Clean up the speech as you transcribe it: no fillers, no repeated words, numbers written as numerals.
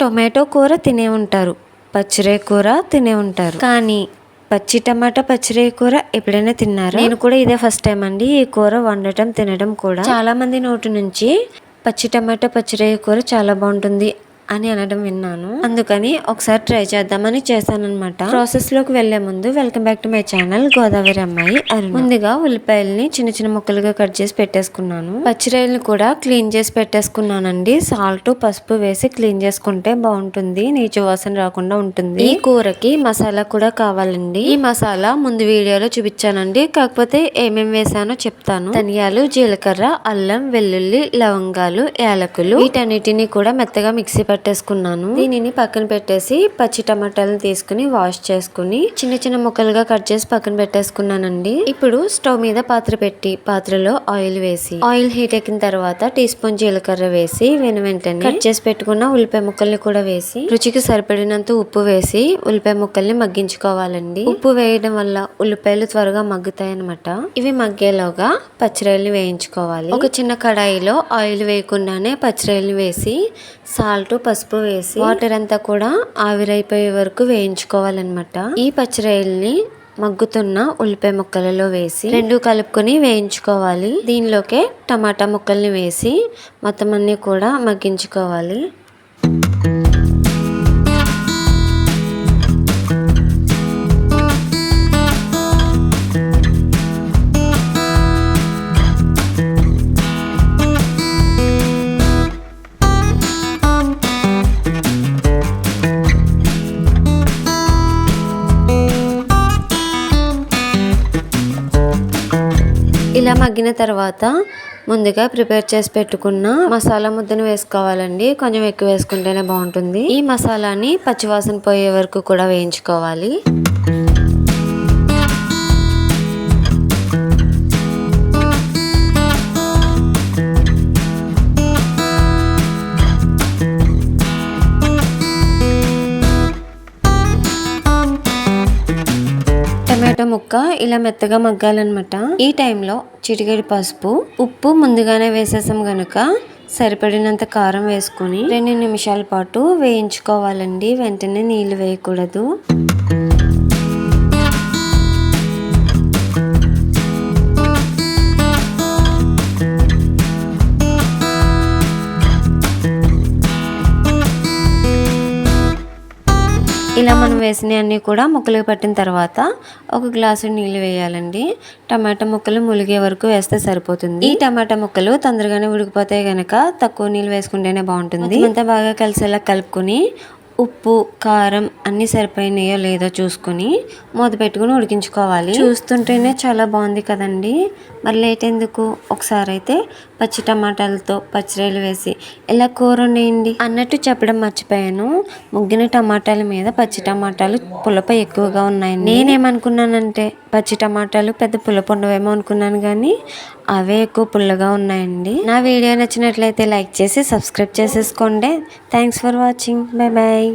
Tomato కూర తినే ఉంటారు, పచ్చిరొయ్య కూర తినే ఉంటారు, కానీ పచ్చి టమాటా పచ్చిరొయ్య కూర ఎప్పుడైనా తిన్నారా? నేను కూడా ఇదే ఫస్ట్ టైం అండి ఈ కూర వండటం తినడం కూడా. చాలా మంది నోటి నుంచి పచ్చి టమాటా పచ్చిరొయ్య కూర చాలా బాగుంటుంది అని అనడం విన్నాను. అందుకని ఒకసారి ట్రై చేద్దామని చేశానన్నమాట. ప్రాసెస్ లోకి వెళ్లే ముందు welcome back to my channel Godavari అమ్మాయి అరుణ. ముందుగా ఉల్లిపాయల్ని చిన్న చిన్న ముక్కలుగా కట్ చేసి పెట్టేసుకున్నాను. పచ్చిరొయ్యలు కూడా క్లీన్ చేసి పెట్టేసుకున్నానండి. సాల్ట్ పసుపు వేసి క్లీన్ చేసుకుంటే బాగుంటుంది, నీచు వాసన రాకుండా ఉంటుంది. ఈ కూరకి మసాలా కూడా కావాలండి. ఈ మసాలా ముందు వీడియోలో చూపించానండి, కాకపోతే ఏమేమి వేసానో చెప్తాను. ధనియాలు, జీలకర్ర, అల్లం, వెల్లుల్లి, లవంగాలు, యాలకులు వీటన్నిటిని కూడా మెత్తగా మిక్సీ పెట్టేసుకున్నాను. దీనిని పక్కన పెట్టేసి పచ్చి టమాటాలను తీసుకుని వాష్ చేసుకుని చిన్న చిన్న ముక్కలుగా కట్ చేసి పక్కన పెట్టేసుకున్నానండి. ఇప్పుడు స్టవ్ మీద పాత్ర పెట్టి పాత్రలో ఆయిల్ వేసి ఆయిల్ హీట్ ఎక్కిన తర్వాత టీ స్పూన్ జీలకర్ర వేసి వెంటనే కట్ చేసి పెట్టుకున్న ఉల్లిపాయ ముక్కల్ని కూడా వేసి రుచికి సరిపడినంత ఉప్పు వేసి ఉల్లిపాయ ముక్కల్ని మగ్గించుకోవాలండి. ఉప్పు వేయడం వల్ల ఉల్లిపాయలు త్వరగా మగ్గుతాయి అన్నమాట. ఇవి మగ్గేలోగా పచ్చిరొయ్యలు వేయించుకోవాలి. ఒక చిన్న కడాయిలో ఆయిల్ వేయకుండానే పచ్చిరొయ్యలు వేసి సాల్ట్ పసుపు వేసి వాటర్ అంతా కూడా ఆవిరైపోయే వరకు వేయించుకోవాలన్నమాట. ఈ పచ్చిరొయ్యల్ని మగ్గుతున్న ఉల్లిపాయ ముక్కలలో వేసి రెండు కలుపుకొని వేయించుకోవాలి. దీనిలోకే టమాటా ముక్కల్ని వేసి మొత్తం అన్ని కూడా మగ్గించుకోవాలి. ఇలా మగ్గిన తర్వాత ముందుగా ప్రిపేర్ చేసి పెట్టుకున్న మసాలా ముద్దను వేసుకోవాలండి. కొంచెం ఎక్కువ వేసుకుంటేనే బాగుంటుంది. ఈ మసాలాని పచ్చివాసన పోయే వరకు కూడా వేయించుకోవాలి. టమాటో ముక్క ఇలా మెత్తగా మగ్గాలన్నమాట. ఈ టైంలో చిటికెడు పసుపు, ఉప్పు ముందుగానే వేసేసాం గనుక సరిపడినంత కారం వేసుకుని 2 నిమిషాల పాటు వేయించుకోవాలండి. వెంటనే నీళ్లు వేయకూడదు. ఇలా మనం వేసిన అన్ని కూడా ముక్కలు పట్టిన తర్వాత ఒక గ్లాసు నీళ్ళు వేయాలండి. టమాటా ముక్కలు ములిగే వరకు వేస్తే సరిపోతుంది. ఈ టమాటా ముక్కలు తొందరగానే ఉడికిపోతాయి గనక తక్కువ నీళ్ళు వేసుకుంటేనే బాగుంటుంది. అంతా బాగా కలిసేలా కలుపుకొని ఉప్పు కారం అన్ని సరిపోయినాయో లేదో చూసుకుని మూత పెట్టుకుని ఉడికించుకోవాలి. చూస్తుంటేనే చాలా బాగుంది కదండి. మరి లేట్ ఎందుకు, ఒకసారి అయితే పచ్చి టమాటాలతో పచ్చిరొయ్యలు వేసి ఇలా కూర వండేయండి. అన్నట్టు చెప్పడం మర్చిపోయాను, ముగ్గిన టమాటాల మీద పచ్చి టమాటాలు పులప ఎక్కువగా ఉన్నాయండి. నేనేమనుకున్నానంటే పచ్చి టమాటాలు పెద్ద పులప ఉండవేమో అనుకున్నాను, కానీ అవే ఎక్కువ పుల్లగా ఉన్నాయండి. నా వీడియో నచ్చినట్లయితే లైక్ చేసి సబ్స్క్రైబ్ చేసేసుకోండి. Thanks for watching. Bye bye.